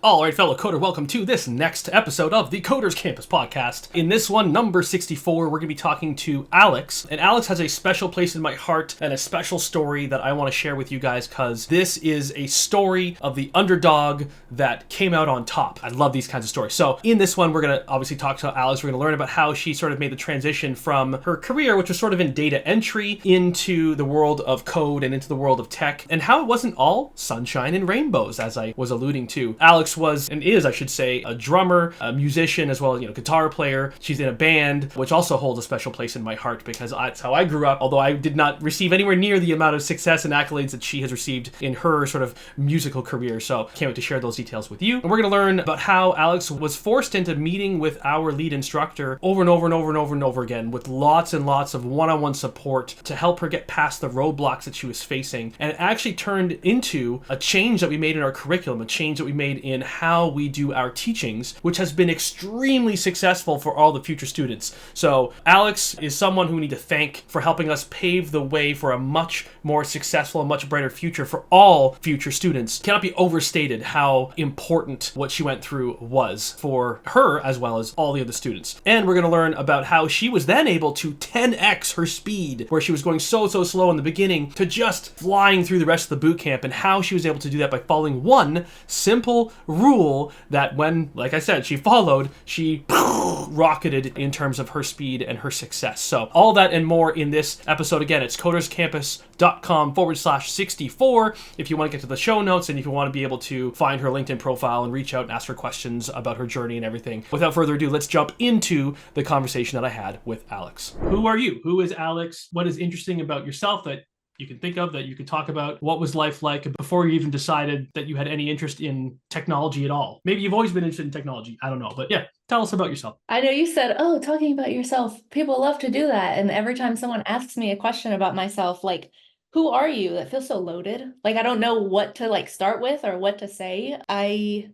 All right, fellow coder, welcome to this next episode of the Coders Campus podcast. In this one, number 64, we're going to be talking to Alex. And Alex has a special place in my heart and a special story that I want to share with you guys because this is a story of the underdog that came out on top. I love these kinds of stories. So in this one, we're going to obviously talk to Alex. We're going to learn about how she sort of made the transition from her career, which was sort of in data entry, into the world of code and into the world of tech, and how it wasn't all sunshine and rainbows, as I was alluding to. Alex was, and is, I should say, a drummer, a musician, as well as, guitar player. She's in a band, which also holds a special place in my heart because that's how I grew up, although I did not receive anywhere near the amount of success and accolades that she has received in her sort of musical career. So can't wait to share those details with you. And we're going to learn about how Alex was forced into meeting with our lead instructor over and over and over and over and over again with lots and lots of one-on-one support to help her get past the roadblocks that she was facing. And it actually turned into a change that we made in our curriculum, a change that we made in how we do our teachings, which has been extremely successful for all the future students. So Alex is someone who we need to thank for helping us pave the way for a much more successful and much brighter future for all future students. It cannot be overstated how important what she went through was for her as well as all the other students. And we're going to learn about how she was then able to 10x her speed, where she was going so slow in the beginning to just flying through the rest of the boot camp, and how she was able to do that by following one simple rule that when, like I said, she followed, she rocketed in terms of her speed and her success. So all that and more in this episode. Again, it's coderscampus.com/64 if you want to get to the show notes and if you want to be able to find her LinkedIn profile and reach out and ask her questions about her journey and everything. Without further ado, let's jump into the conversation that I had with Alex. Who are you? Who is Alex? What is interesting about yourself that you can think of, that you could talk about? What was life like before you even decided that you had any interest in technology at all? Maybe you've always been interested in technology. I don't know. But yeah, tell us about yourself. I know you said, oh, talking about yourself. People love to do that. And every time someone asks me a question about myself, like, who are you? That feels so loaded. Like, I don't know what to start with or what to say. I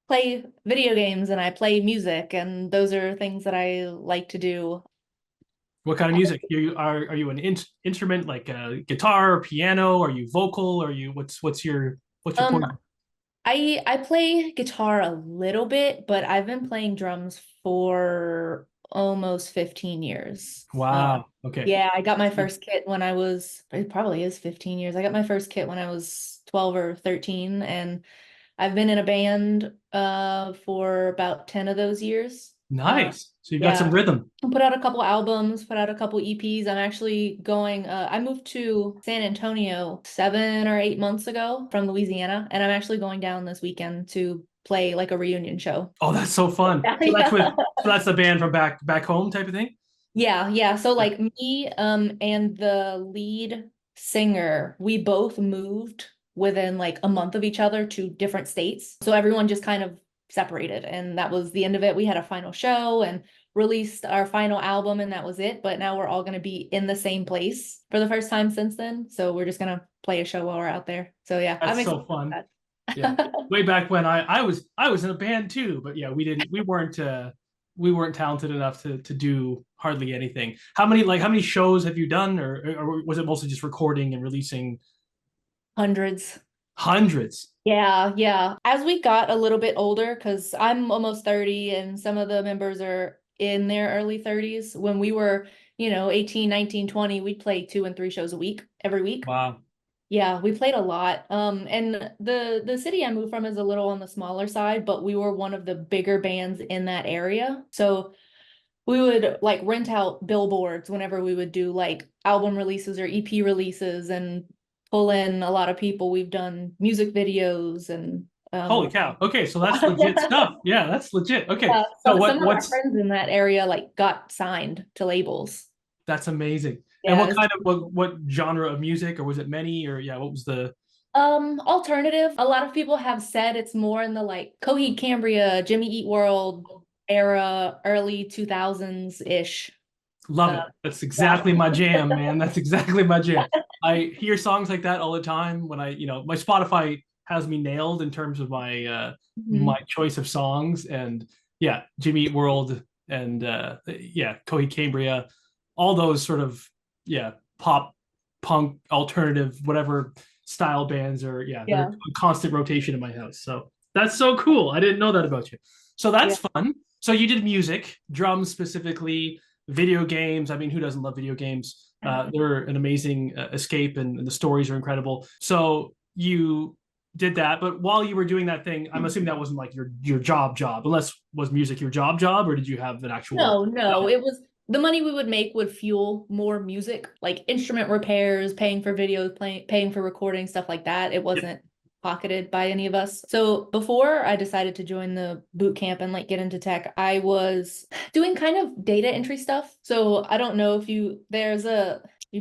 play video games and I play music, and those are things that I like to do. What kind of music? Are you an instrument like a guitar or piano? Are you vocal? Are you what's your point? Um, I play guitar a little bit, but I've been playing drums for almost 15 years. Wow. Okay. Yeah, I got my first kit when it probably is 15 years. I got my first kit when I was 12 or 13, and I've been in a band for about 10 of those years. Nice. So you've got some Yeah, rhythm. I put out a couple albums, put out a couple EPs. I'm actually going, I moved to San Antonio 7 or 8 months ago from Louisiana, and I'm actually going down this weekend to play like a reunion show. Oh, that's so fun. So that's the band from back home type of thing. Yeah. So Yeah. like me, and the lead singer, we both moved within like a month of each other to different states. So everyone just kind of separated, and that was the end of it. We had a final show and released our final album, and that was it. But now we're all going to be in the same place for the first time since then. So we're just going to play a show while we're out there. So yeah, I'm That's so excited fun. about Yeah. that. Way back when I was in a band too, but yeah, we weren't talented enough to do hardly anything. How many shows have you done, or was it mostly just recording and releasing? Hundreds. Hundreds. Yeah. As we got a little bit older, because I'm almost 30 and some of the members are in their early 30s. When we were, 18, 19, 20, we'd play 2 and 3 shows a week, every week. Wow. Yeah, we played a lot. And the city I moved from is a little on the smaller side, but we were one of the bigger bands in that area. So we would like rent out billboards whenever we would do like album releases or EP releases and pull in a lot of people. We've done music videos and Holy cow. Okay, so that's legit stuff. Yeah, that's legit. Okay. yeah, So some of our what's friends in that area like got signed to labels. That's amazing. And Yeah, what genre of music, or was it many, or yeah, what was the alternative. A lot of people have said it's more in the like Coheed Cambria, Jimmy Eat World era, early 2000s-ish. Love Uh, it. That's yeah. exactly my jam, man. That's exactly my jam. I hear songs like that all the time when my Spotify has me nailed in terms of my Mhm. choice of songs. And yeah, Jimmy Eat World and yeah, Coheed Cambria, all those sort of, yeah, pop, punk, alternative, whatever style bands are, yeah, they're Yeah. a constant rotation in my house. So That's so cool. I didn't know that about you. So Yeah. that's fun. So you did music, drums specifically, video games. I mean, who doesn't love video games? They're an amazing escape, and the stories are incredible. So you did that, but while you were doing that thing, I'm assuming that wasn't like your job, unless was music your job, or did you have an actual No, no, job? it was the money we would make would fuel more music, like instrument repairs, paying for videos, paying for recording, stuff like that. It Yeah. wasn't pocketed by any of us. So before I decided to join the boot camp and like get into tech, I was doing kind of data entry stuff. So I don't know if you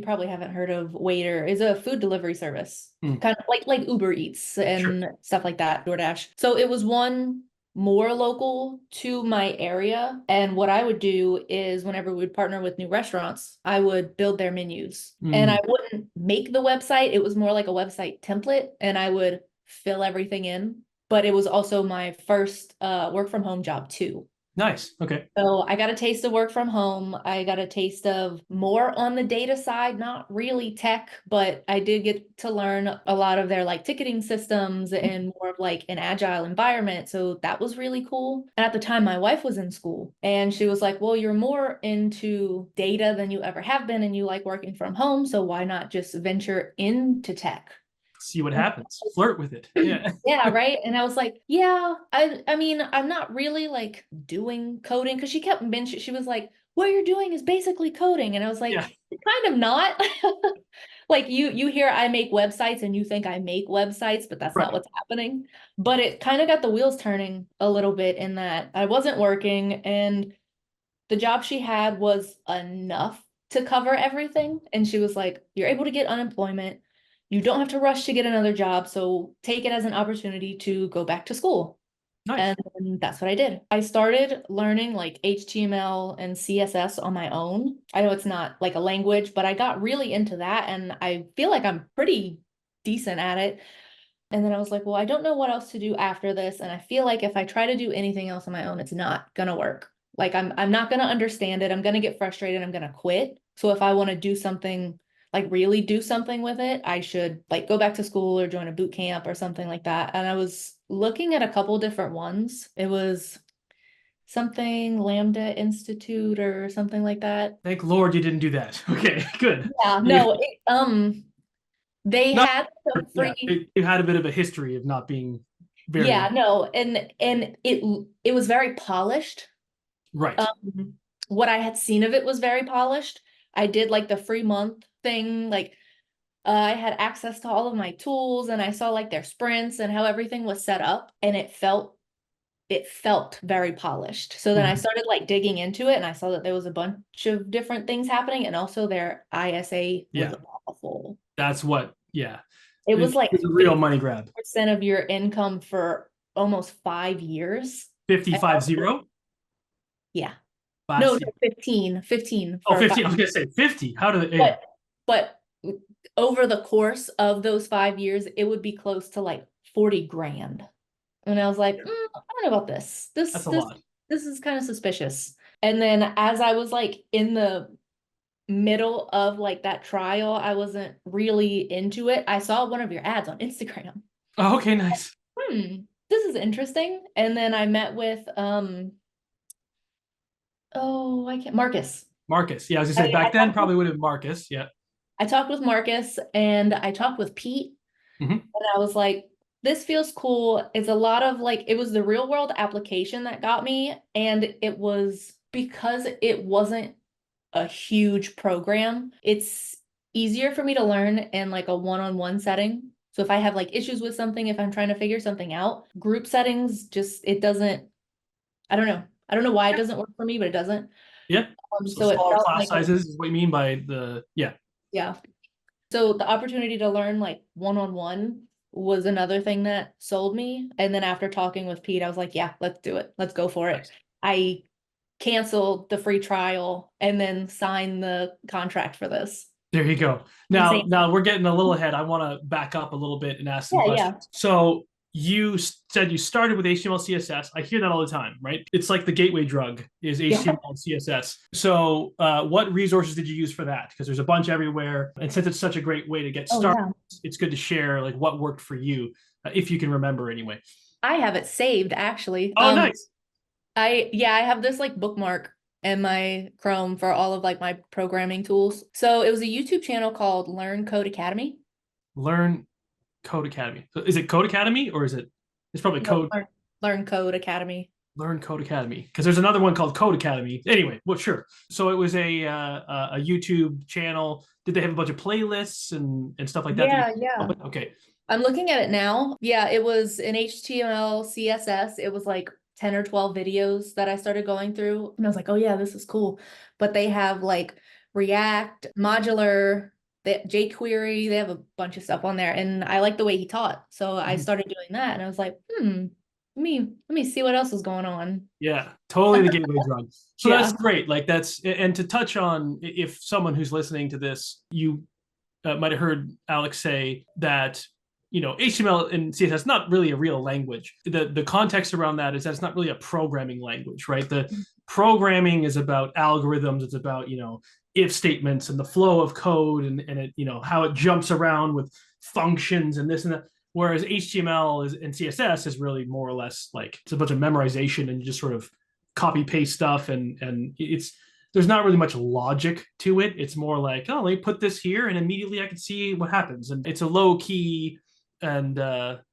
probably haven't heard of Waiter, is a food delivery service, Mm, kind of like Uber Eats sure. and stuff like that, DoorDash. So it was one more local to my area. And what I would do is whenever we would partner with new restaurants, I would build their menus. And Mm, I wouldn't make the website. It was more like a website template and I would fill everything in. But it was also my first work from home job too. nice. Okay. So I got a taste of work from home. I got a taste of more on the data side, not really tech, but I did get to learn a lot of their like ticketing systems and more of like an agile environment. So that was really cool. And at the time, my wife was in school and she was like, well, you're more into data than you ever have been and you like working from home. So why not just venture into tech? See what happens. Flirt with it. Yeah. Yeah, right. And I was like, yeah, I mean, I'm not really like doing coding because she kept mentioning she was like, what you're doing is basically coding. And I was like, Yeah. kind of not. Like you hear I make websites and you think I make websites, but that's not Right. what's happening. But it kind of got the wheels turning a little bit in that I wasn't working and the job she had was enough to cover everything. And she was like, you're able to get unemployment. You don't have to rush to get another job. So take it as an opportunity to go back to school. Nice. And that's what I did. I started learning like HTML and CSS on my own. I know it's not like a language, but I got really into that and I feel like I'm pretty decent at it. And then I was like, well, I don't know what else to do after this. And I feel like if I try to do anything else on my own, it's not gonna work. Like I'm not gonna understand it. I'm gonna get frustrated. I'm gonna quit. So if I want to do something, like really do something with it, I should like go back to school or join a boot camp or something like that. And I was looking at a couple different ones. It was something Lambda Institute or something like that. Thank Lord you didn't do that. Okay, good. Yeah, You, no, they not, had the yeah, free. you had a bit of a history of not being very Yeah, no, and it was very polished. right. Um, what I had seen of it was very polished. I did like the free month thing, like I had access to all of my tools and I saw like their sprints and how everything was set up and it felt very polished. So then I Mhm. started like digging into it and I saw that there was a bunch of different things happening and also their ISA was Yeah, awful. that's what, yeah. It was like It's a real money grab. 50% of your income for almost 5 years. And I 55 was like, 0. yeah. No, Last no, year. 15 Oh, for 50. I 5. was gonna say 50. How did it, yeah. But over the course of those 5 years, it would be close to like 40 grand. And I was like, I don't know about this. That's a lot. This is kind of suspicious. And then as I was like in the middle of like that trial, I wasn't really into it. I saw one of your ads on Instagram. Oh, okay, nice. This is interesting. And then I met with oh, I can't Marcus. Marcus. Yeah, I was gonna I, say I back then talked with probably would have Marcus. Yeah. I talked with Marcus and I talked with Pete. Hmm. And I was like, this feels cool. It's a lot of like, it was the real world application that got me. And it was because it wasn't a huge program, it's easier for me to learn in like a one-on-one setting. So if I have like issues with something, if I'm trying to figure something out, group settings just, it doesn't, I don't know. I don't know why it doesn't work for me, but it doesn't. Yeah. So So it smaller felt class like a, sizes is what you mean by the, yeah. yeah. So the opportunity to learn like one-on-one was another thing that sold me. And then after talking with Pete, I was like, yeah, let's do it. Let's go for it. Nice. I canceled the free trial and then signed the contract for this. There you go. Now, Insane. now we're getting a little ahead. I want to back up a little bit and ask some Yeah, yeah. questions. So you said you started with HTML, CSS. I hear that all the time, right? It's like the gateway drug is Yeah. HTML and CSS. So what resources did you use for that? Because there's a bunch everywhere. And since it's such a great way to get Oh, started, yeah. it's good to share like what worked for you, if you can remember anyway. I have it saved actually. Oh, nice. I have this like bookmark in my Chrome for all of like my programming tools. So it was a YouTube channel called Learn Code Academy. Learn Code Academy. So is it Code Academy or is it? It's probably No, Code. Learn Code Academy. Learn Code Academy because there's another one called Code Academy. Anyway, well, sure. So it was a YouTube channel. Did they have a bunch of playlists and stuff like that? Yeah. Okay. I'm looking at it now. Yeah, it was in HTML, CSS. It was like 10 or 12 videos that I started going through. And I was like, oh yeah, this is cool. But they have like React, modular, jQuery, they have a bunch of stuff on there. And I like the way he taught. So I Mhm. started doing that and I was like, let me see what else is going on. Yeah, totally the gateway drug. So that's Yeah. great. Like that's and to touch on if someone who's listening to this, you might have heard Alex say that HTML and CSS is not really a real language. The context around that is that it's not really a programming language, right? The programming is about algorithms. It's about if statements and the flow of code and it how it jumps around with functions and this and that. Whereas HTML and CSS is really more or less like it's a bunch of memorization and just sort of copy paste stuff and it's there's not really much logic to it. It's more like, oh, let me put this here, and immediately I can see what happens. And it's a low key, and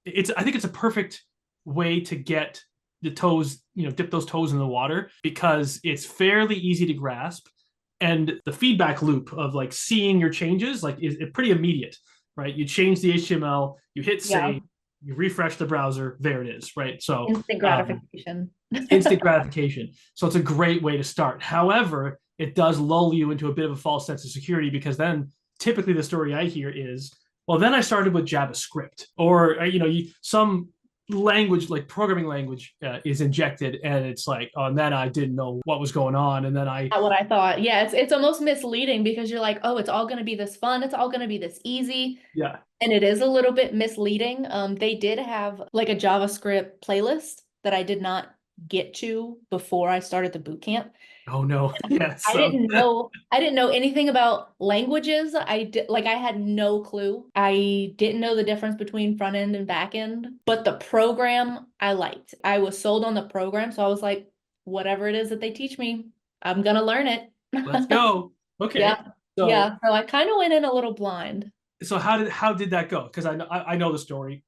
it's I think it's a perfect way to get the toes, dip those toes in the water because it's fairly easy to grasp, and the feedback loop of like seeing your changes like is pretty immediate, right? You change the HTML, you hit Yeah. save, you refresh the browser, there it is, right? So Instant gratification. instant gratification. So it's a great way to start. However, it does lull you into a bit of a false sense of security because then typically the story I hear is, well, then I started with JavaScript or some language like programming language is injected and it's like, oh, and then I didn't know what was going on, and then I Not what I thought. Yeah, it's almost misleading because you're like, oh, it's all gonna be this fun, it's all gonna be this easy. yeah. And it is a little bit misleading. They did have like a JavaScript playlist that I did not get to before I started the boot camp. Oh no. Yeah. I didn't know anything about languages. I had no clue. I didn't know the difference between front end and back end, but the program I liked. I was sold on the program, so I was like, whatever it is that they teach me, I'm gonna learn it. Let's go. Okay. Yeah. So Yeah. So I kind of went in a little blind. so how did that go? Because I know the story,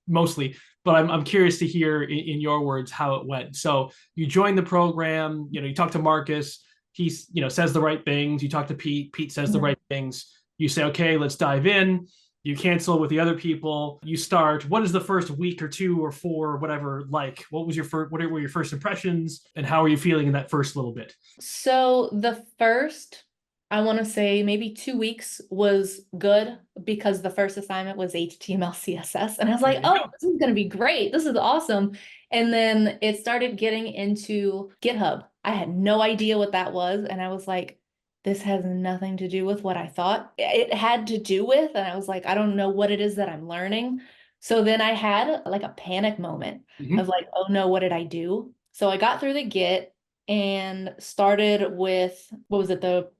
mostly, but I'm curious to hear in your words how it went. So you join the program, you talk to Marcus, he's says the right things. You talk to Pete, Pete says the Mhm. right things. You say, okay, let's dive in. You cancel with the other people. You start. What is the first week or two or four, or whatever, like? What was your first? What were your first impressions, and how are you feeling in that first little bit? So the first, I want to say maybe 2 weeks was good because the first assignment was HTML, CSS. And I was There like, you oh, go. this is going to be great. This is awesome. And then it started getting into GitHub. I had no idea what that was. And I was like, this has nothing to do with what I thought it had to do with. And I was like, I don't know what it is that I'm learning. So then I had like a panic moment of Mhm. like, oh no, what did I do? So I got through the Git and started with what was it, the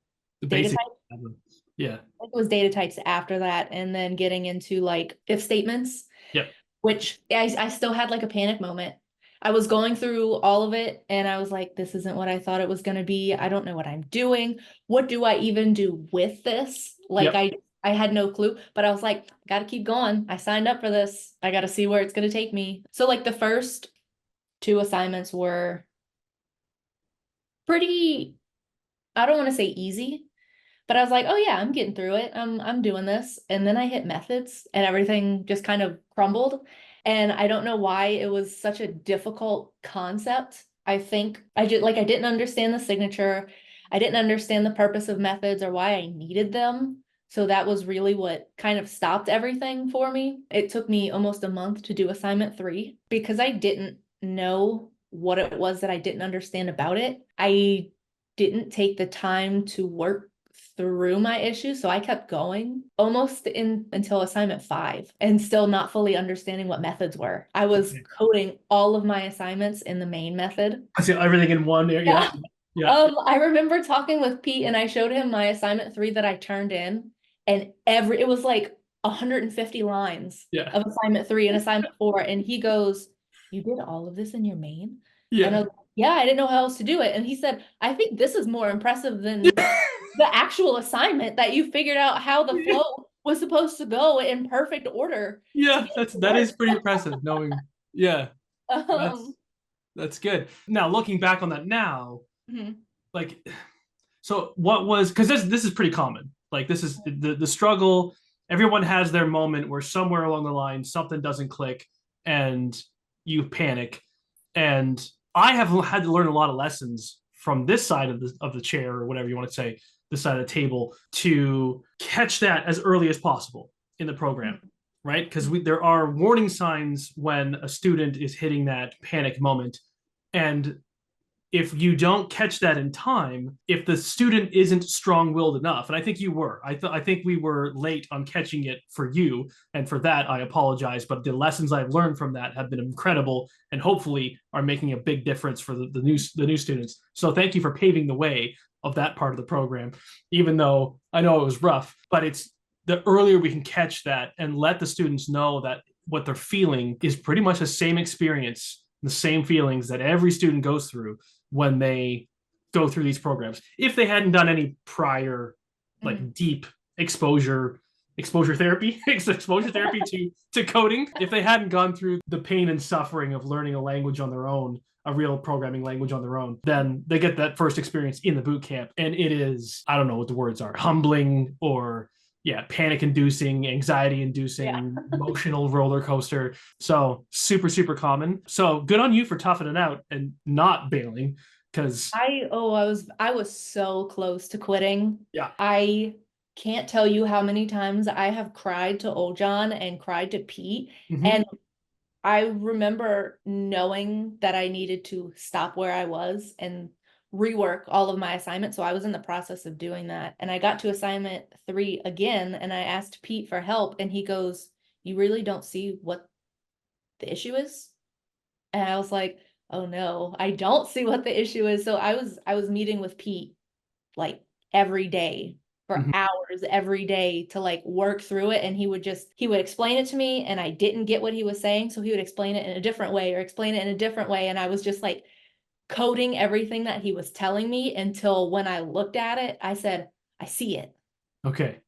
The data basic. type? Yeah. I think it was data types after that, and then getting into like if statements, Yep. which I still had like a panic moment. I was going through all of it and I was like, this isn't what I thought it was going to be. I don't know what I'm doing. What do I even do with this? Like Yep. I had no clue, but I was like, got to keep going. I signed up for this. I got to see where it's going to take me. So like the first two assignments were pretty, I don't want to say easy, but I was like, oh yeah, I'm getting through it. I'm doing this. And then I hit methods and everything just kind of crumbled. And I don't know why it was such a difficult concept. I think I didn't understand the signature. I didn't understand the purpose of methods or why I needed them. So that was really what kind of stopped everything for me. It took me almost a month to do assignment 3 because I didn't know what it was that I didn't understand about it. I didn't take the time to work through my issues. So I kept going almost in until assignment 5 and still not fully understanding what methods were. I was Okay. coding all of my assignments in the main method. I see everything in one area. Yeah. Yeah. I remember talking with Pete and I showed him my assignment 3 that I turned in, and it was like 150 lines Yeah. of assignment 3 and assignment 4. And he goes, you did all of this in your main? And I Yeah. was like, yeah, I didn't know how else to do it. And he said, I think this is more impressive than the actual assignment, that you figured out how the flow was supposed to go in perfect order to Yeah, get it to that is work. pretty impressive knowing. Yeah, Um, that's that's good. Now looking back on that now, mhm, like so what was, because this is pretty common. Like this is the struggle. Everyone has their moment where somewhere along the line something doesn't click and you panic. And I have had to learn a lot of lessons from this side of the chair, or whatever you want to say, this side of the table, to catch that as early as possible in the program, mhm, right? Because there are warning signs when a student is hitting that panic moment. And if you don't catch that in time, if the student isn't strong-willed enough, and I think you were, I think we were late on catching it for you, and for that I apologize. But the lessons I've learned from that have been incredible, and hopefully are making a big difference for the new students. So thank you for paving the way of that part of the program, even though I know it was rough. But it's the earlier we can catch that and let the students know that what they're feeling is pretty much the same experience, the same feelings that every student goes through when they go through these programs. If they hadn't done any prior, mhm. like deep exposure therapy, exposure therapy to coding, if they hadn't gone through the pain and suffering of learning a language on their own, a real programming language on their own, then they get that first experience in the boot camp. And it is, I don't know what the words are, humbling, or yeah, panic inducing, anxiety Yeah. inducing, emotional roller coaster. So super common. So good on you for toughing it out and not bailing, because I was so close to quitting. yeah. I can't tell you how many times I have cried to Old John and cried to Pete. Mm-hmm. And I remember knowing that I needed to stop where I was and rework all of my assignments. So I was in the process of doing that. And I got to assignment 3 again, and I asked Pete for help, and he goes, "You really don't see what the issue is?" And I was like, "Oh no, I don't see what the issue is." So I was meeting with Pete like every day for Mm-hmm. hours every day to like work through it. And he would explain it to me, and I didn't get what he was saying. So he would explain it in a different way or explain it in a different way. And I was just like coding everything that he was telling me until when I looked at it, I said, "I see it." Okay.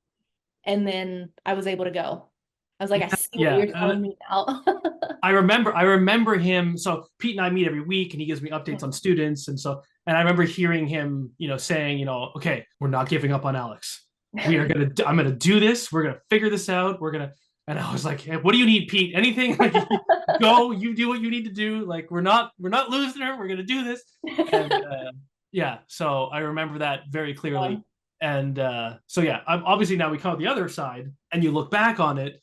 And then I was able to go. I was like, "I see what Yeah. you're telling me now." I remember him. So Pete and I meet every week, and he gives me updates on students, and so, and I remember hearing him, saying, okay, we're not giving up on Alex. I'm gonna do this. We're gonna figure this out. And I was like, hey, what do you need, Pete? Anything? Like, go, you do what you need to do. Like, we're not losing her. We're gonna do this. And yeah, so I remember that very Yeah. clearly. And so yeah, I'm obviously now we come out the other side, and you look back on it,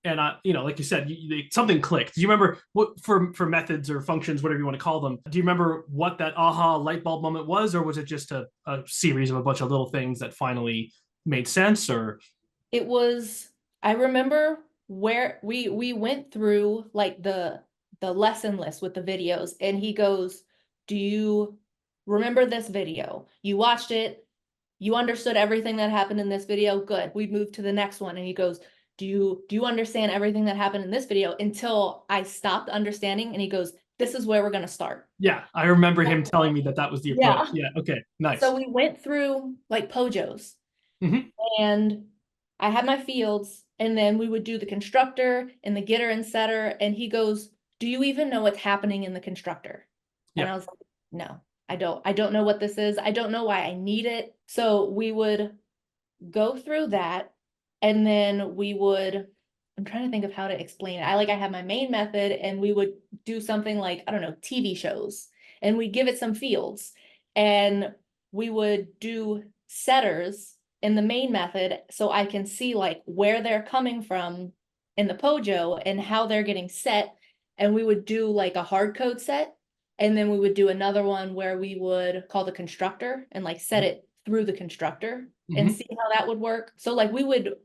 and like you said, something clicked. Do you remember what, for methods or functions, whatever you want to call them? Do you remember what that aha light bulb moment was, or was it just a series of a bunch of little things that finally made sense? Or It was, I remember where we went through like the lesson list with the videos, and he goes, "Do you remember this video? You watched it, you understood everything that happened in this video. Good. We moved to the next one." And he goes, do you understand everything that happened in this video?" Until I stopped understanding, and he goes, "This is where we're going to start." yeah, I remember him telling me that that was the approach. Yeah. Yeah, okay, nice. So we went through like Pojos, Mm-hmm. and I had my fields, and then we would do the constructor and the getter and setter. And he goes, "Do you even know what's happening in the constructor?" And Yeah. I was like, "No, I don't. I don't know what this is. I don't know why I need it." So we would go through that, and then we would, I'm trying to think of how to explain it. I had my main method, and we would do something like, I don't know, TV shows, and we give it some fields, and we would do setters in the main method, so I can see like where they're coming from in the Pojo and how they're getting set. And we would do like a hard code set, and then we would do another one where we would call the constructor and like set it through the constructor and Mm-hmm. see how that would work. So like we would,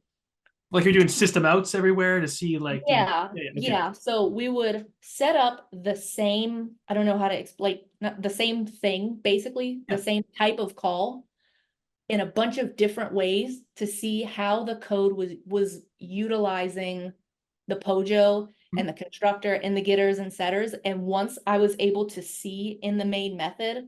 Like you're doing system outs everywhere to see, like, yeah, yeah, yeah, okay. yeah. So we would set up the same, I don't know how to explain, not the same thing, basically the Yeah. same type of call in a bunch of different ways to see how the code was utilizing the Pojo and the constructor and the getters and setters. And once I was able to see in the main method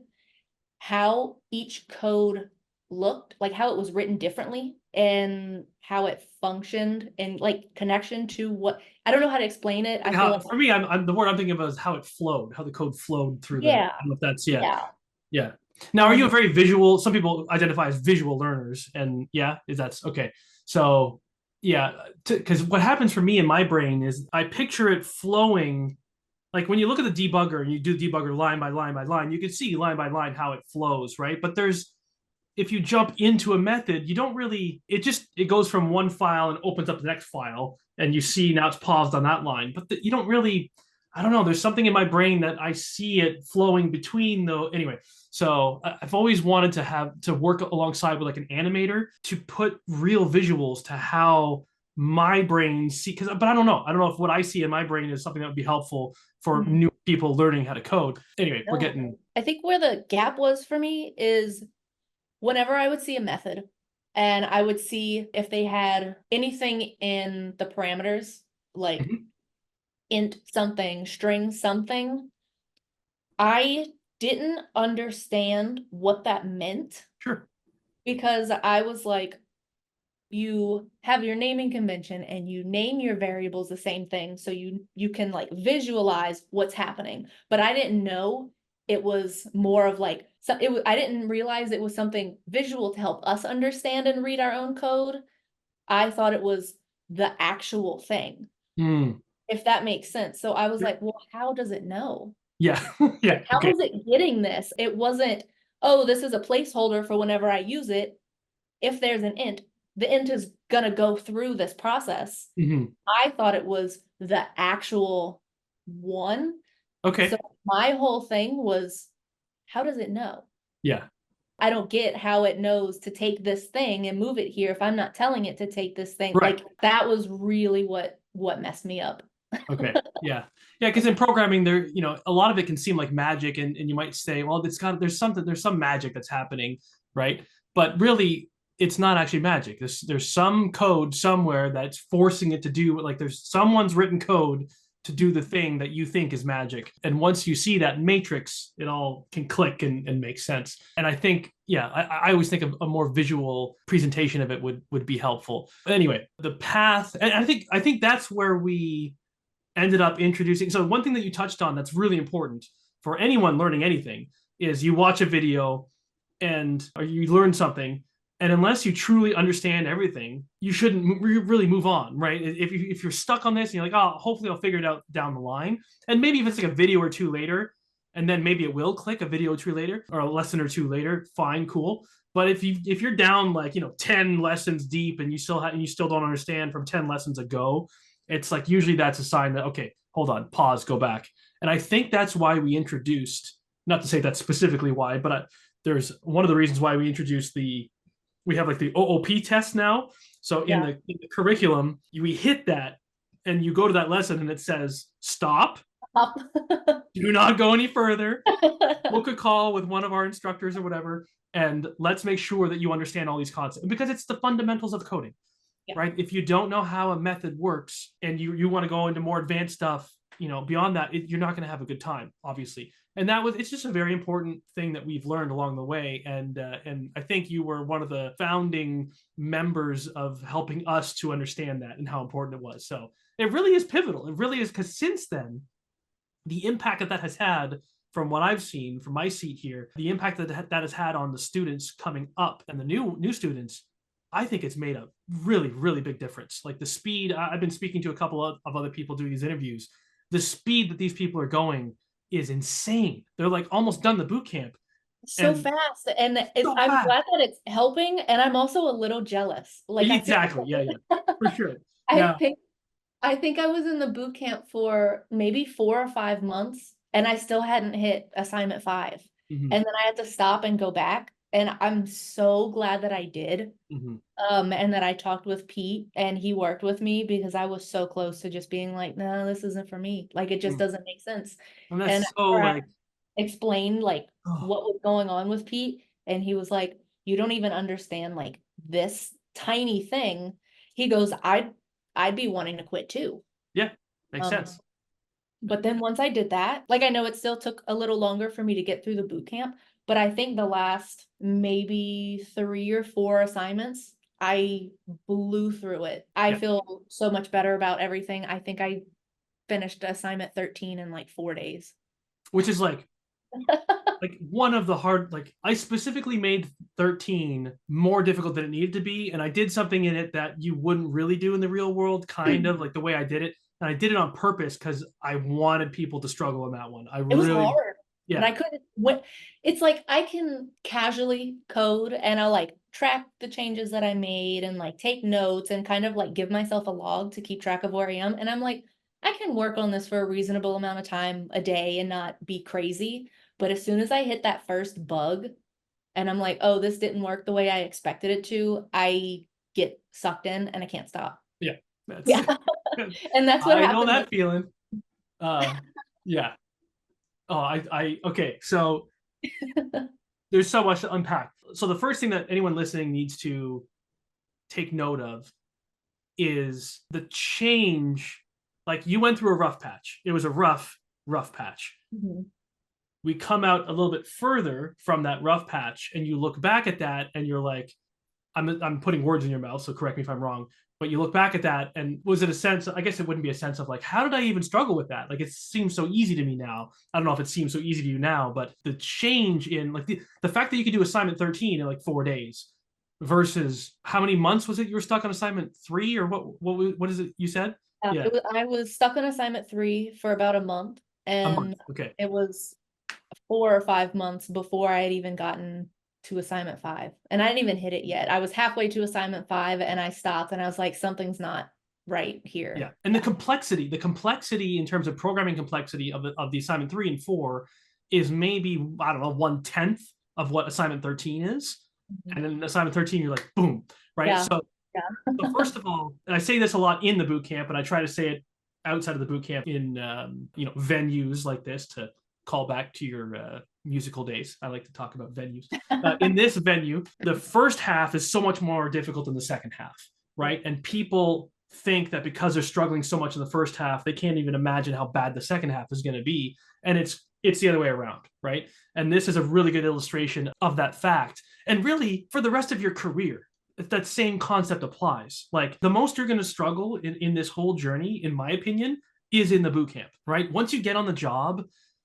how each code looked, like how it was written differently and how it functioned and like connection to what, I don't know how to explain it. I feel like, For me, I'm the word I'm thinking of is how it flowed, how the code flowed through the. I yeah, don't know if that's yeah. yeah. Now, are you a very visual? Some people identify as visual learners, and yeah, is that's okay. So yeah, because what happens for me in my brain is I picture it flowing. Like when you look at the debugger and you do debugger line by line by line, you can see line by line how it flows, right? But there's if you jump into a method, you don't really, it goes from one file and opens up the next file and you see now it's paused on that line. But you don't really, I don't know, there's something in my brain that I see it flowing between the, anyway. So I've always wanted to have to work alongside with like an animator to put real visuals to how my brain see, but I don't know. I don't know if what I see in my brain is something that would be helpful for new people learning how to code. Anyway, we're getting. I think where the gap was for me is whenever I would see a method and I would see if they had anything in the parameters, like int something, string something, I didn't understand what that meant. Sure. Because I was like, you have your naming convention and you name your variables the same thing. So you can like visualize what's happening. But I didn't know it was more of like, so I didn't realize it was something visual to help us understand and read our own code. I thought it was the actual thing, if that makes sense. So I was like, well, how does it know? Yeah. Yeah. How is it getting this? It wasn't, oh, this is a placeholder for whenever I use it. If there's an int, the int is gonna go through this process. I thought it was the actual one. Okay. So my whole thing was, how does it know? Yeah. I don't get how it knows to take this thing and move it here if I'm not telling it to take this thing. Right. Like that was really what messed me up. Okay. Yeah. Yeah. Because in programming, a lot of it can seem like magic, and you might say, well, there's some magic that's happening, right? But really, it's not actually magic. There's some code somewhere that's forcing it to do, like there's someone's written code to do the thing that you think is magic. And once you see that matrix, it all can click and make sense. And I think, yeah, I always think a more visual presentation of it would be helpful. But anyway, the path, and I think that's where we ended up introducing. So one thing that you touched on that's really important for anyone learning anything is you watch a video or you learn something, and unless you truly understand everything, you shouldn't really move on, right? If you're stuck on this and you're like, oh, hopefully I'll figure it out down the line, and maybe if it's like a video or two later, and then maybe it will click a video or two later or a lesson or two later, fine, cool. But if you're down like 10 lessons deep and you still don't understand from 10 lessons ago, it's like usually that's a sign that, okay, hold on, pause, go back. And I think that's why we introduced, not to say that's specifically why, but there's one of the reasons why we introduced we have like the OOP test now. So in the curriculum, we hit that and you go to that lesson and it says, stop, do not go any further, book a call with one of our instructors or whatever, and let's make sure that you understand all these concepts, because it's the fundamentals of coding. Yeah. Right? If you don't know how a method works and you want to go into more advanced stuff, beyond that, you're not going to have a good time, obviously. And it's just a very important thing that we've learned along the way. And I think you were one of the founding members of helping us to understand that and how important it was. So it really is pivotal. It really is, because since then, the impact that has had, from what I've seen from my seat here, the impact that has had on the students coming up and the new students, I think it's made a really, really big difference. Like the speed, I've been speaking to a couple of other people doing these interviews. The speed that these people are going is insane. They're like almost done the boot camp. So fast. And I'm glad that it's helping. And I'm also a little jealous. Like exactly. Yeah. For sure. Yeah. I think I was in the boot camp for maybe 4 or 5 months and I still hadn't hit assignment 5. And then I had to stop and go back. And I'm so glad that I did. And that I talked with Pete and he worked with me, because I was so close to just being like, no, this isn't for me. Like, it just doesn't make sense. And so like, I explained like what was going on with Pete. And he was like, you don't even understand like this tiny thing. He goes, I'd be wanting to quit too. Yeah. Makes sense. But then once I did that, like I know it still took a little longer for me to get through the boot camp, but I think the last maybe 3 or 4 assignments, I blew through it. I Yeah. feel so much better about everything. I think I finished assignment 13 in like 4 days. Which is like one of the hard, like I specifically made 13 more difficult than it needed to be, and I did something in it that you wouldn't really do in the real world, kind of like the way I did it. And I did it on purpose because I wanted people to struggle in that one. I It was really, hard, but yeah, I couldn't what it's like I can casually code and I'll like track the changes that I made and like take notes and kind of like give myself a log to keep track of where I am. And I'm like, I can work on this for a reasonable amount of time a day and not be crazy. But as soon as I hit that first bug and I'm like, oh, this didn't work the way I expected it to, I get sucked in and I can't stop. yeah, that's Yeah. And that's what I know happened with that feeling. Uh, yeah. Oh, okay. So there's so much to unpack. So the first thing that anyone listening needs to take note of is the change. Like you went through a rough patch. It was a rough patch. Mhm. We come out a little bit further from that rough patch, and you look back at that, and you're like, I'm putting words in your mouth, so correct me if I'm wrong. But you look back at that, and was it a sense? I guess it wouldn't be a sense of like, how did I even struggle with that? Like, it seems so easy to me now. I don't know if it seems so easy to you now, but the change in like the fact that you could do assignment 13 in like 4 days versus how many months was it you were stuck on assignment 3 or what is it you said? Yeah, I was stuck on assignment 3 for about a month, a month. and Okay. it was 4 or 5 months before I had even gotten to assignment 5. And I didn't even hit it yet. I was halfway to assignment 5 and I stopped and I was like, something's not right Yeah, here. and the complexity in terms of programming complexity of the assignment 3 and 4 is maybe, I don't know, 1/10 of what assignment 13 is, Mhm. and then assignment 13 you're like boom, right? Yeah. So Yeah. first of all, and I say this a lot in the boot camp, and I try to say it outside of the boot camp in venues like this to call back to your musical days. I like to talk about venues. In this venue, the first half is so much more difficult than the second half, right? And people think that because they're struggling so much in the first half, they can't even imagine how bad the second half is going to be. And it's the other way around, right? And this is a really good illustration of that fact. And really, for the rest of your career, that same concept applies. Like the most you're going to struggle in this whole journey, in my opinion, is in the boot camp, right? Once you get on the job,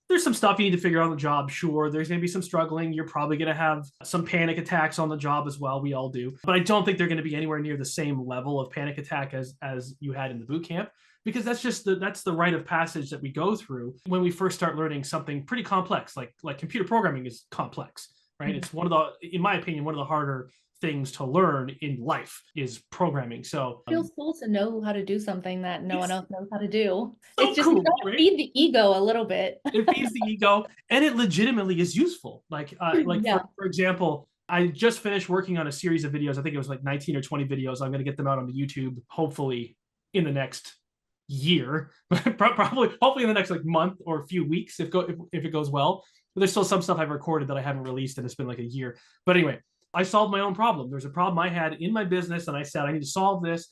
there's some stuff you need to figure out on the job. Sure, there's going to be some struggling. You're probably going to have some panic attacks on the job as well. We all do. But I don't think they're going to be anywhere near the same level of panic attack as you had in the boot camp, because that's the rite of passage that we go through when we first start learning something pretty complex. Like computer programming is complex, right? It's one of in my opinion, one of the harder things to learn in life is programming. So It feels cool to know how to do something that no one it's else knows how to do. so It's just cool, gotta right? feed the ego a little bit. It feeds the ego, and it legitimately is useful. Like Yeah. for example, I just finished working on a series of videos. I think it was like 19 or 20 videos. I'm going to get them out on YouTube hopefully in the next year, probably hopefully in the next like month or a few weeks if it goes well. But there's still some stuff I've recorded that I haven't released, and it's been like a year. But anyway, I solved my own problem. There's a problem I had in my business, and I said I need to solve this.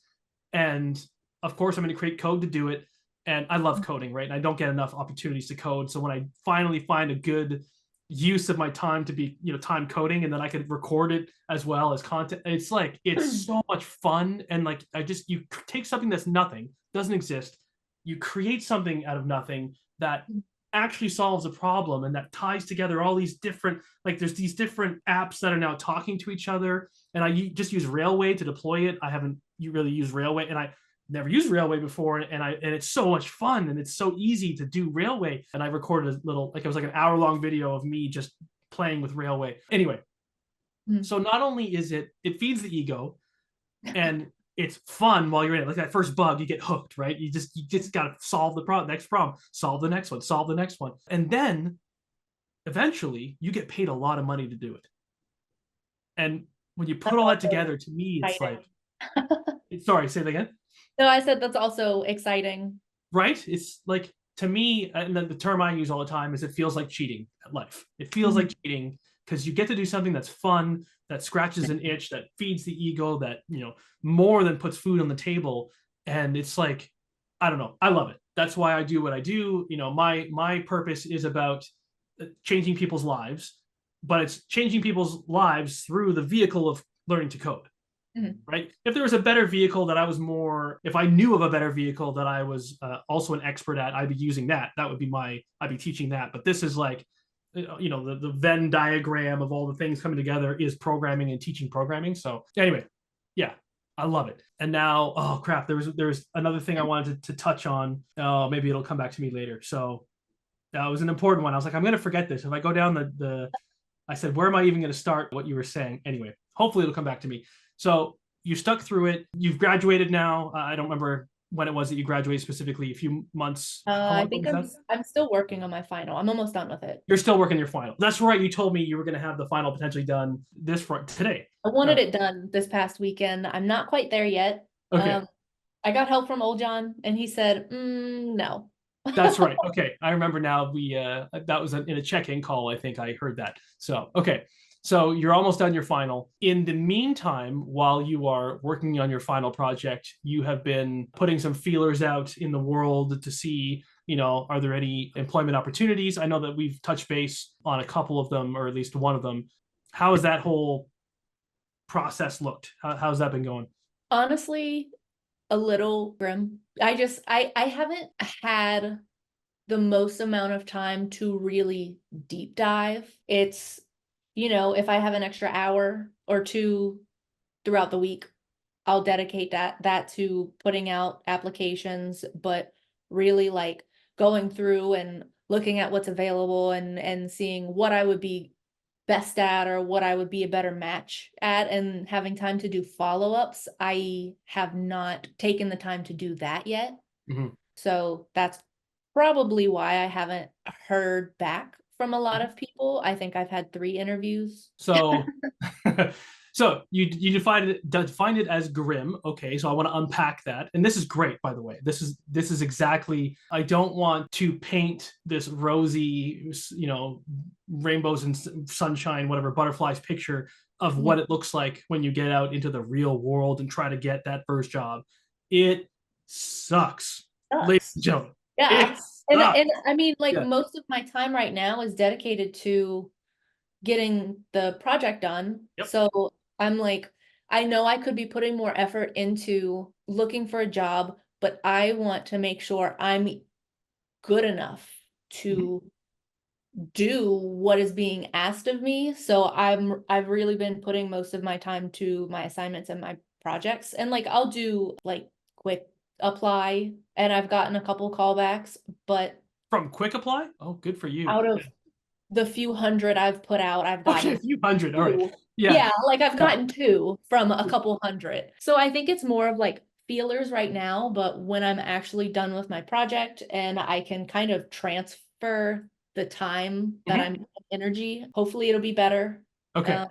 And of course, I'm going to create code to do it. And I love coding, right? And I don't get enough opportunities to code. So when I finally find a good use of my time to be, time coding, and then I could record it as well as content, it's so much fun. And like you take something that's nothing, doesn't exist, you create something out of nothing that actually solves a problem, and that ties together all these different, like there's these different apps that are now talking to each other. And I just use Railway to deploy it. I haven't really used Railway, and I never used Railway before, and it's so much fun, and it's so easy to do Railway. And I recorded a little, like it was like an hour-long video of me just playing with Railway. Anyway, so not only is it feeds the ego, and it's fun while you're in it. Like that first bug, you get hooked, right? You just got to solve the next problem, solve the next one, solve the next one, and then eventually you get paid a lot of money to do it. And when you put That's all that also together, to me, it's exciting. like, sorry, say that again. No, I said that's also exciting. Right? It's like, to me, and the term I use all the time is it feels like cheating at life. It feels like cheating because you get to do something that's fun, that scratches an itch, that feeds the ego, that more than puts food on the table. And it's like, I don't know. I love it. That's why I do what I do. You know, my purpose is about changing people's lives, but it's changing people's lives through the vehicle of learning to code. Mhm. Right? If there was a better vehicle that I was if I knew of a better vehicle that I was also an expert at, I'd be using that. That would be I'd be teaching that. But this is like, you know, the Venn diagram of all the things coming together is programming and teaching programming. So anyway, yeah, I love it. And now, oh crap, there's another thing I wanted to touch on. Oh, maybe it'll come back to me later. So that was an important one. I was like, I'm going to forget this. If I go down I said, where am I even going to start what you were saying? Anyway, hopefully it'll come back to me. So you stuck through it. You've graduated now. I don't remember when it was that you graduated specifically, a few months. How I long think was that? I'm still working on my final. I'm almost done with it. You're still working your final. That's right. You told me you were going to have the final potentially done today. I wanted it done this past weekend. I'm not quite there yet. Okay. I got help from old John, and he said, no. That's right. Okay. I remember now that was in a check-in call. I think I heard that. So, okay. So you're almost done your final. In the meantime, while you are working on your final project, you have been putting some feelers out in the world to see, you know, are there any employment opportunities? I know that we've touched base on a couple of them, or at least one of them. How has that whole process looked? How's that been going? Honestly, a little grim. I haven't had the most amount of time to really deep dive. It's, you know, if I have an extra hour or two throughout the week, I'll dedicate that to putting out applications, but really like going through and looking at what's available and seeing what I would be best at or what I would be a better match at and having time to do follow-ups. I have not taken the time to do that yet. Mm-hmm. So that's probably why I haven't heard back from a lot of people. I think I've had 3 interviews. So, so you defined it as grim. Okay, so I want to unpack that, and this is great, by the way. This is exactly. I don't want to paint this rosy, you know, rainbows and sunshine, whatever butterflies picture of what it looks like when you get out into the real world and try to get that first job. It sucks, ladies Sucks. and gentlemen. Yeah. It sucks. And I mean, like Yeah. most of my time right now is dedicated to getting the project done. Yep. So I'm like, I know I could be putting more effort into looking for a job, but I want to make sure I'm good enough to do what is being asked of me. So I've really been putting most of my time to my assignments and my projects. And like I'll do like quick apply and I've gotten a couple callbacks, but From Quick Apply? Oh, good for you. out of the few hundred I've put out, I've Okay, a gotten few hundred. All right. 2. Yeah. Yeah, like I've Yeah. gotten 2 from a couple hundred. So I think it's more of like feelers right now, but when I'm actually done with my project and I can kind of transfer the time that I'm energy, hopefully it'll be better. Okay.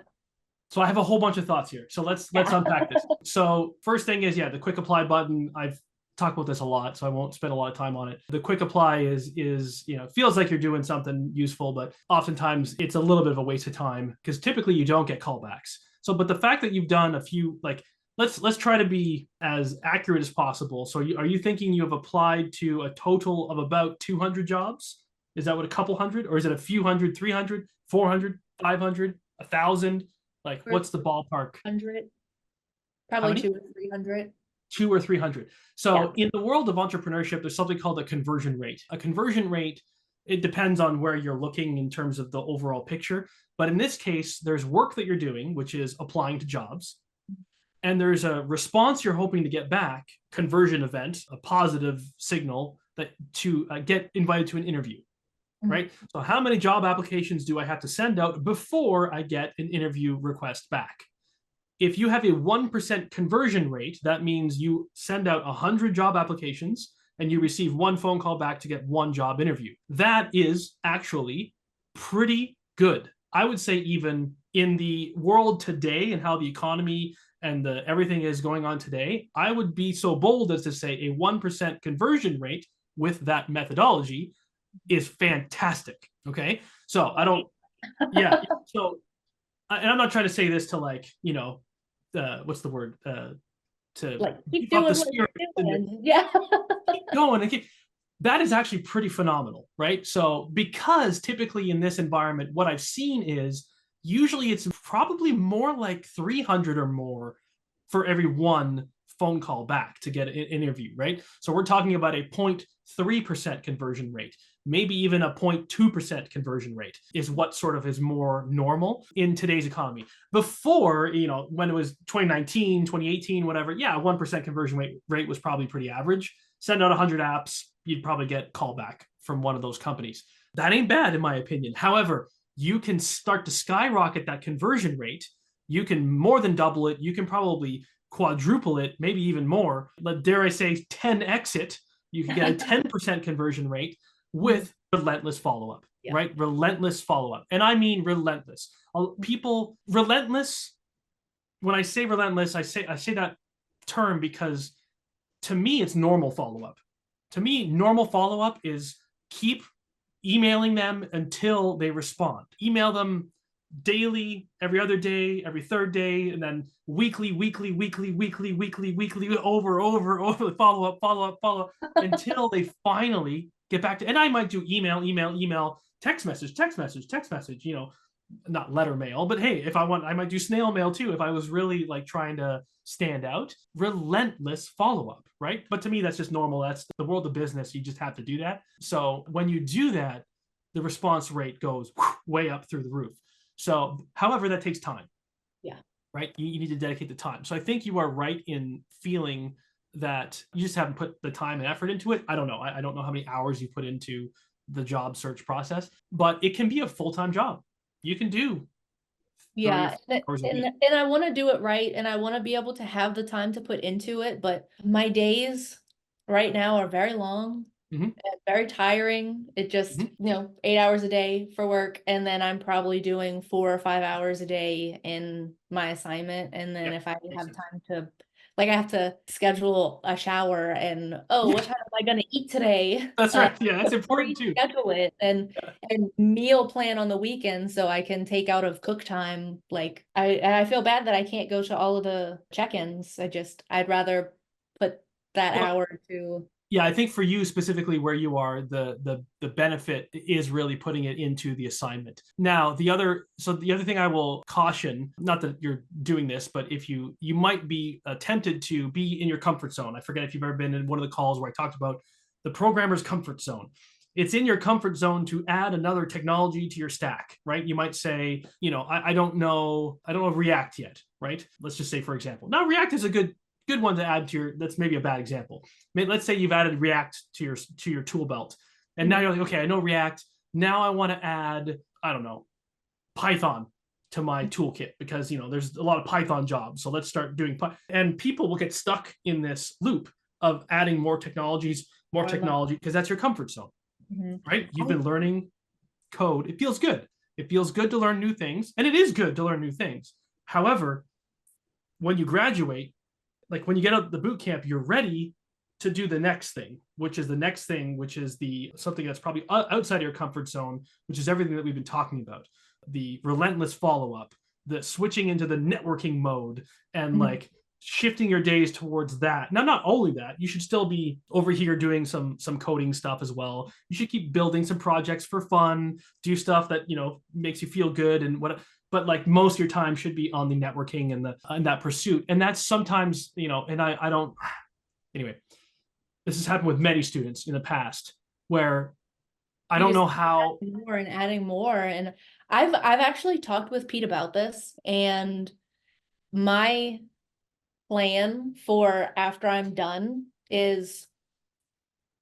So I have a whole bunch of thoughts here. So let's unpack this. So first thing is, yeah, the quick apply button. I've talked about this a lot, so I won't spend a lot of time on it. The quick apply is you know, feels like you're doing something useful, but oftentimes it's a little bit of a waste of time because typically you don't get callbacks. So, but the fact that you've done a few, like, let's try to be as accurate as possible. So are you thinking you have applied to a total of about 200 jobs? Is that what, a couple hundred, or is it a few hundred, 300, 400, 500, 1,000? Like, what's the ballpark? 100, How probably many? 2 or 300. 2 or 300. So Yeah. in the world of entrepreneurship, there's something called a conversion rate. A conversion rate, it depends on where you're looking in terms of the overall picture. But in this case, there's work that you're doing, which is applying to jobs. And there's a response you're hoping to get back, conversion event, a positive signal that to get invited to an interview, right? So how many job applications do I have to send out before I get an interview request back? If you have a 1% conversion rate, that means you send out 100 job applications and you receive 1 phone call back to get 1 job interview. That is actually pretty good. I would say even in the world today and how the economy and everything is going on today, I would be so bold as to say a 1% conversion rate with that methodology is fantastic. Okay. So I don't, yeah. So, and I'm not trying to say this to, like, you know, what's the word? to Like, keep keep up the doing what spirit you're and doing. Yeah. keep going and keep. That is actually pretty phenomenal, right? So because typically in this environment, what I've seen is usually it's probably more like 300 or more for every one phone call back to get an interview, right? So we're talking about a 0.3% conversion rate, maybe even a 0.2% conversion rate is what sort of is more normal in today's economy. Before, when it was 2019, 2018, whatever, yeah, 1% conversion rate was probably pretty average. Send out 100 apps, you'd probably get callback from one of those companies. That ain't bad, in my opinion. However, you can start to skyrocket that conversion rate. You can more than double it. You can probably quadruple it, maybe even more. But dare I say 10x it. You can get a 10% conversion rate with relentless follow-up, Yeah. right? Relentless follow-up. And I mean relentless. People, relentless, when I say relentless, I say that term because to me, it's normal follow-up. To me, normal follow-up is keep emailing them until they respond. Email them daily, every other day, every third day, and then weekly, over, follow up, until they finally get back to. And I might do email, text message, not letter mail, but hey, if I want, I might do snail mail too. If I was really like trying to stand out, relentless follow up, right? But to me, that's just normal. That's the world of business. You just have to do that. So when you do that, the response rate goes way up through the roof. So, however, that takes time. Yeah. Right. You need to dedicate the time. So I think you are right in feeling that you just haven't put the time and effort into it. I don't know. I don't know how many hours you put into the job search process, but it can be a full-time job. You can do 30 or Yeah, 40 hours a week. and I want to do it right, and I want to be able to have the time to put into it, but my days right now are very long. Mhm. And very tiring. It just, Mhm. 8 hours a day for work, and then I'm probably doing 4 or 5 hours a day in my assignment. And then Yep. if I Makes have sense. time to, like, I have to schedule a shower and, oh, what Yeah, time am I gonna eat today? that's right. Yeah, that's important too. Schedule it Yeah. and meal plan on the weekend so I can take out of cook time. Like, I feel bad that I can't go to all of the check-ins. I'd rather put that Well, hour to. yeah, I think for you specifically where you are, the benefit is really putting it into the assignment. Now, the other thing I will caution, not that you're doing this, but if you might be tempted to be in your comfort zone. I forget if you've ever been in one of the calls where I talked about the programmer's comfort zone. It's in your comfort zone to add another technology to your stack, right? You might say, I don't know React yet, right? Let's just say, for example. Now, React is a good one to add to your. That's maybe a bad example. Let's say you've added React to your tool belt, and now you're like, okay, I know React. Now I want to add, I don't know, Python to my toolkit because there's a lot of Python jobs. So let's start doing. And people will get stuck in this loop of adding more technology because that's your comfort zone, right? You've been learning code. It feels good. It feels good to learn new things, and it is good to learn new things. However, when you graduate, like when you get out the boot camp, you're ready to do the next thing, which is the something that's probably outside of your comfort zone, which is everything that we've been talking about. The relentless follow-up, the switching into the networking mode, and like shifting your days towards that. Now, not only that, you should still be over here doing some coding stuff as well. You should keep building some projects for fun, do stuff that makes you feel good and what. But like most of your time should be on the networking and that pursuit. And that's sometimes, and I don't. Anyway, this has happened with many students in the past where I You don't just know keep how. adding more and adding more. And I've actually talked with Pete about this, and my plan for after I'm done is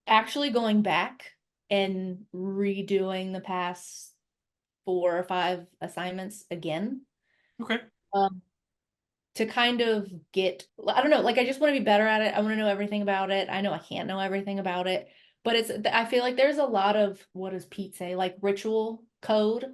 actually going back and redoing the past 4 or 5 assignments again. Okay. Um, to kind of get, I don't know, like, I just want to be better at it. I want to know everything about it. I know I can't know everything about it, but I feel like there's a lot of, what does Pete say, like ritual code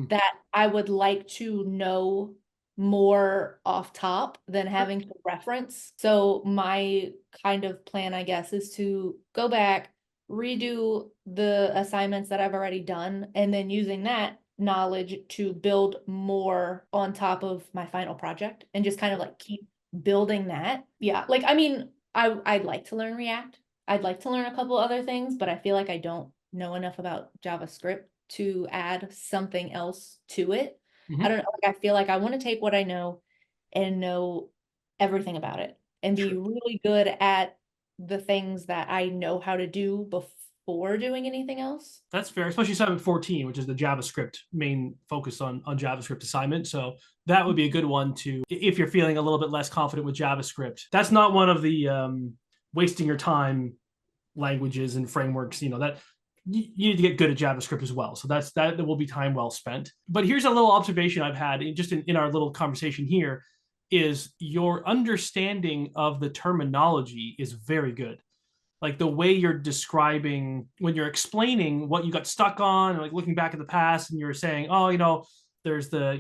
that I would like to know more off top than having to reference. So my kind of plan, I guess, is to go back, redo the assignments that I've already done, and then using that knowledge to build more on top of my final project and just kind of like keep building that. Yeah. Like, I mean, I'd like to learn React. I'd like to learn a couple other things, but I feel like I don't know enough about JavaScript to add something else to it. I Mhm. don't know. Like, I feel like I want to take what I know and know everything about it and be True. really good at the things that I know how to do before doing anything else. That's fair, especially assignment 14, which is the JavaScript main focus on JavaScript assignment. So that would be a good one to, if you're feeling a little bit less confident with JavaScript. That's not one of the wasting your time languages and frameworks, that you need to get good at JavaScript as well. So that will be time well spent. But here's a little observation I've had just in our little conversation here is your understanding of the terminology is very good. Like the way you're describing when you're explaining what you got stuck on, like looking back at the past, and you're saying, oh, there's the,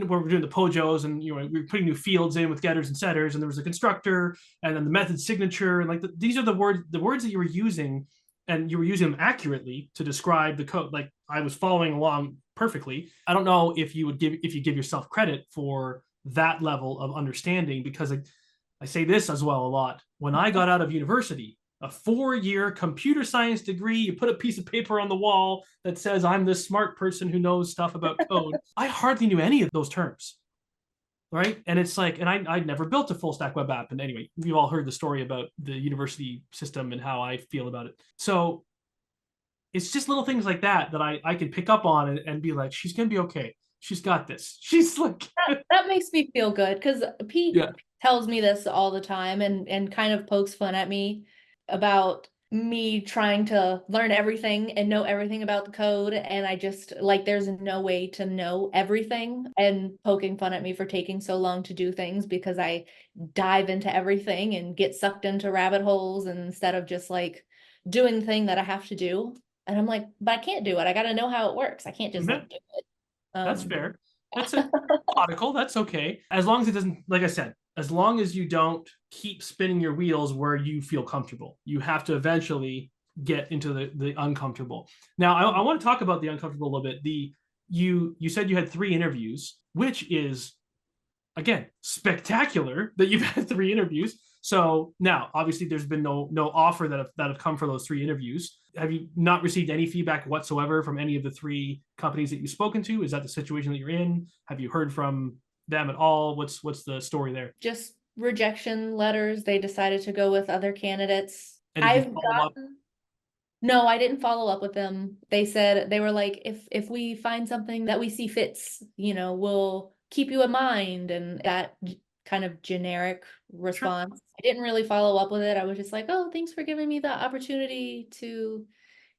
where we're doing the pojos, and we're putting new fields in with getters and setters, and there was a constructor, and then the method signature, and like these are the words that you were using, and you were using them accurately to describe the code. Like I was following along perfectly. I don't know if you give yourself credit for that level of understanding, because I say this as well a lot. When I got out of university, a 4-year computer science degree, you put a piece of paper on the wall that says I'm this smart person who knows stuff about code. I hardly knew any of those terms, right? And it's like, and I'd never built a full stack web app. And anyway, we've all heard the story about the university system and how I feel about it. So it's just little things like that I can pick up on and be like, she's going to be okay. She's got this. She's like, That makes me feel good because Pete yeah, tells me this all the time and kind of pokes fun at me about me trying to learn everything and know everything about the code. And I just like, there's no way to know everything, and poking fun at me for taking so long to do things because I dive into everything and get sucked into rabbit holes instead of just like doing the thing that I have to do. And I'm like, but I can't do it. I got to know how it works. I can't just like do it. that's Um, fair. That's a methodical. That's okay. As long as it doesn't, like I said, as long as you don't keep spinning your wheels where you feel comfortable. You have to eventually get into the uncomfortable. Now, I want to talk about the uncomfortable a little bit. You said you had 3 interviews, which is again spectacular that you've had 3 interviews. So now, obviously, there's been no offer that have come for those 3 interviews. Have you not received any feedback whatsoever from any of the 3 companies that you've spoken to? Is that the situation that you're in? Have you heard from them at all? What's the story there? just rejection letters. They decided to go with other candidates. And did you I've follow up? gotten No, I didn't follow up with them. They said they were like, if we find something that we see fits, we'll keep you in mind, and that kind of generic Sure. response. I didn't really follow up with it. I was just like, oh, thanks for giving me the opportunity to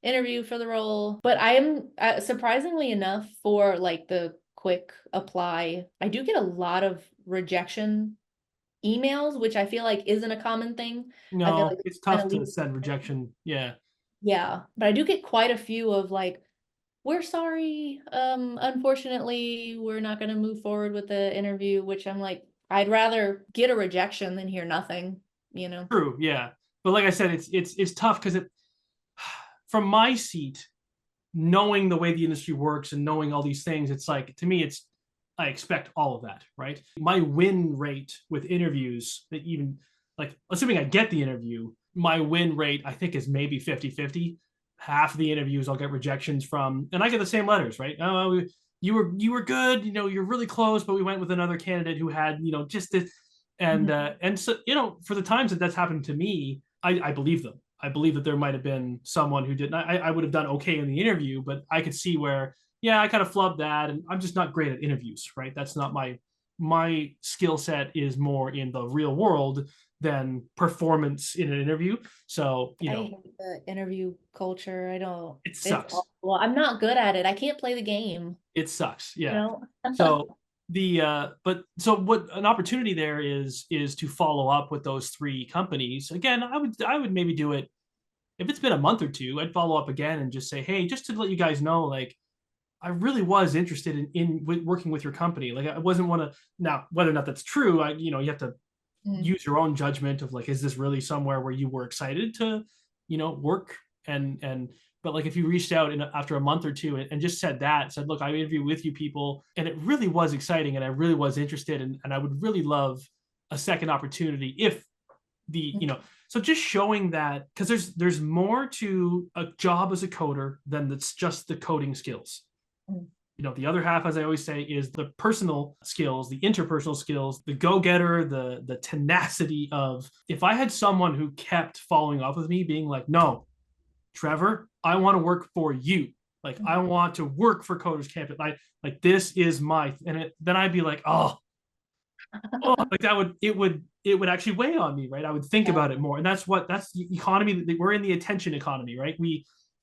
interview for the role. But I am surprisingly enough for like the quick apply, I do get a lot of rejection emails, which I feel like isn't a common thing. I feel No, like it's it's kind tough of to leaves. send rejection. Yeah. Yeah, but I do get quite a few of like, we're sorry, unfortunately, we're not gonna move forward with the interview, which I'm like, I'd rather get a rejection than hear nothing, you know? True. Yeah. But like I said, it's tough because from my seat, knowing the way the industry works and knowing all these things, it's like to me, I expect all of that, right? My win rate with interviews, that even like assuming I get the interview, my win rate I think is maybe 50-50. Half of the interviews I'll get rejections from, and I get the same letters, right? Oh, you were good, you're really close, but we went with another candidate who had, just this, and so for the times that that's happened to me, I believe them. I believe that there might have been someone who didn't. I would have done okay in the interview, but I could see where, yeah, I kind of flubbed that, and I'm just not great at interviews, right? That's not my skill set is more in the real world than performance in an interview. So, I hate the interview culture. I don't, it it's sucks. awful. I'm not good at it. I can't play the game, It sucks. you Yeah. know? So but so what an opportunity there is to follow up with those 3 companies. Again, I would maybe do it if it's been a month or two. I'd follow up again and just say, hey, just to let you guys know, like I really was interested in working with your company. Like I wasn't want to, now whether or not that's true, you have to Mm. use your own judgment of like, is this really somewhere where you were excited to, work and but like if you reached out after a month or two and just said, look, I interviewed with you people and it really was exciting and I really was interested and I would really love a second opportunity if so just showing that, because there's more to a job as a coder than that's just the coding skills. The other half, as I always say, is the personal skills, the interpersonal skills, the go-getter, the tenacity of, if I had someone who kept following up with me being like, no, Trevor, I want to work for you. Like, I want to work for Coders Camp. Like this is then I'd be like, like it would actually weigh on me, right? I would think about it more. And that's the economy. We're in the attention economy, right?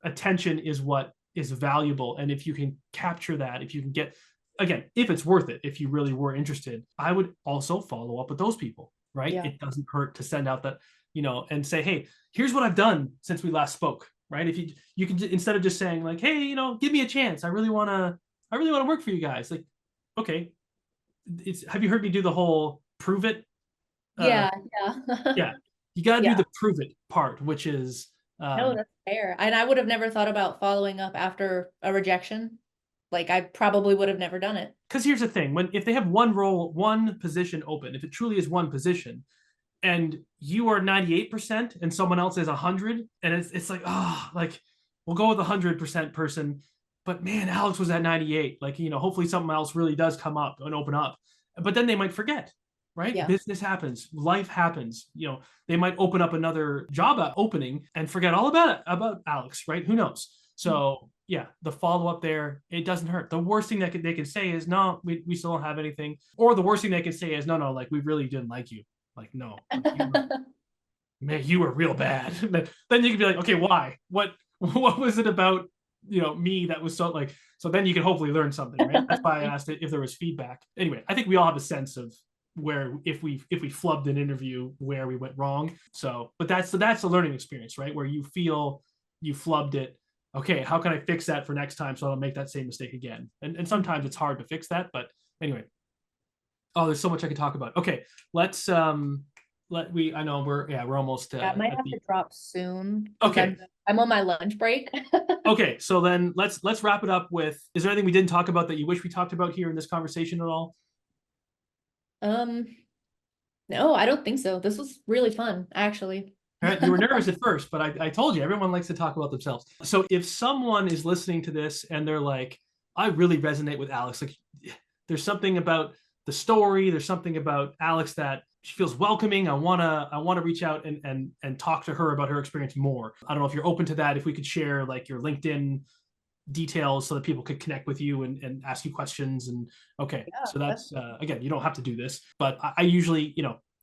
Attention is what is valuable. And if you can capture that, if you can get, again, if it's worth it, if you really were interested, I would also follow up with those people, right? Yeah. It doesn't hurt to send out that, and say, hey, here's what I've done since we last spoke, right? If you can, instead of just saying like, hey, give me a chance. I really want to work for you guys. Like, okay, have you heard me do the whole prove it? Yeah. You got to do the prove it part, which is no, that's fair. And I would have never thought about following up after a rejection. Like, I probably would have never done it. Because here's the thing: if they have one position open, if it truly is one position, and you are 98% and someone else is 100, and it's like, like, we'll go with 100% person. But man, Alex was at 98. Like, hopefully something else really does come up and open up. But then they might forget, right? Yeah. Business happens, life happens. They might open up another job opening and forget all about Alex, right? Who knows? So the follow-up there, it doesn't hurt. The worst thing that they can say is, no, we still don't have anything. Or the worst thing they can say is, no, like, we really didn't like you. Like, no, man, you were real bad. Then you can be like, okay, why? What was it about me that was so then you can hopefully learn something, right? That's why I asked it if there was feedback. Anyway, I think we all have a sense of where, if we flubbed an interview, where we went wrong. So, but that's a learning experience, right? Where you feel you flubbed it. Okay, how can I fix that for next time so I don't make that same mistake again? And sometimes it's hard to fix that, but anyway. Oh, there's so much I could talk about. Okay, let's I know we're almost I might have to drop soon. Okay. I'm on my lunch break. Okay, so then let's wrap it up with, is there anything we didn't talk about that you wish we talked about here in this conversation at all? No, I don't think so. This was really fun, actually. All right, you were nervous at first, but I told you, everyone likes to talk about themselves. So if someone is listening to this and they're like, I really resonate with Alex, like, there's something about the story, there's something about Alex that she feels welcoming. I want to reach out and talk to her about her experience more. I don't know if you're open to that. If we could share like your LinkedIn details so that people could connect with you and ask you questions. And so that's again, you don't have to do this, but I usually,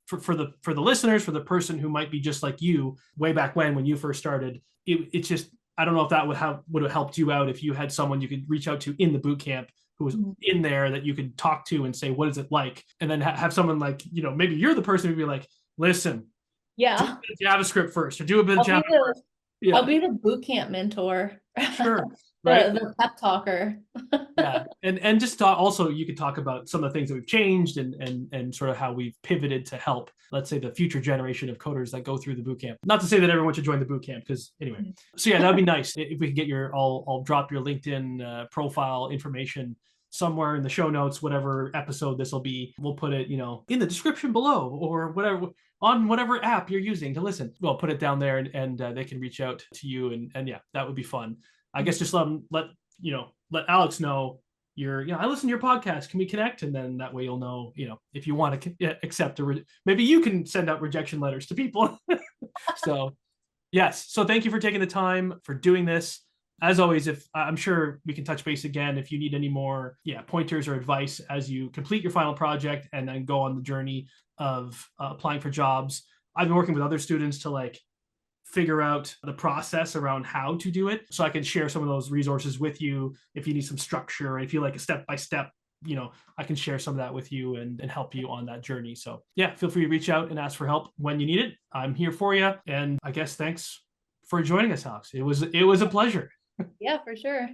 for the listeners, for the person who might be just like you way back when you first started, it's just, I don't know if that would have helped you out if you had someone you could reach out to in the boot camp who was in there that you could talk to and say, what is it like? And then have someone like, maybe you're the person who'd be like, listen, do a bit of JavaScript first, or do a bit of JavaScript. I'll be the boot camp mentor. Sure. Right. The pep talker. And just also you could talk about some of the things that we've changed and sort of how we've pivoted to help, let's say, the future generation of coders that go through the bootcamp. Not to say that everyone should join the bootcamp, because anyway. So that'd be nice if we could get I'll drop your LinkedIn profile information somewhere in the show notes, whatever episode this will be. We'll put it, in the description below, or whatever, on whatever app you're using to listen. We'll put it down there and they can reach out to you and that would be fun. I guess just let Alex know I listen to your podcast. Can we connect? And then that way you'll know, if you want to accept maybe you can send out rejection letters to people. So yes. So thank you for taking the time for doing this. As always, if I'm sure we can touch base again, if you need any more pointers or advice as you complete your final project and then go on the journey of applying for jobs. I've been working with other students to figure out the process around how to do it. So I can share some of those resources with you if you need some structure, if you like a step-by-step, I can share some of that with you and help you on that journey. So feel free to reach out and ask for help when you need it. I'm here for you. And I guess thanks for joining us, Alex. It was a pleasure. Yeah, for sure.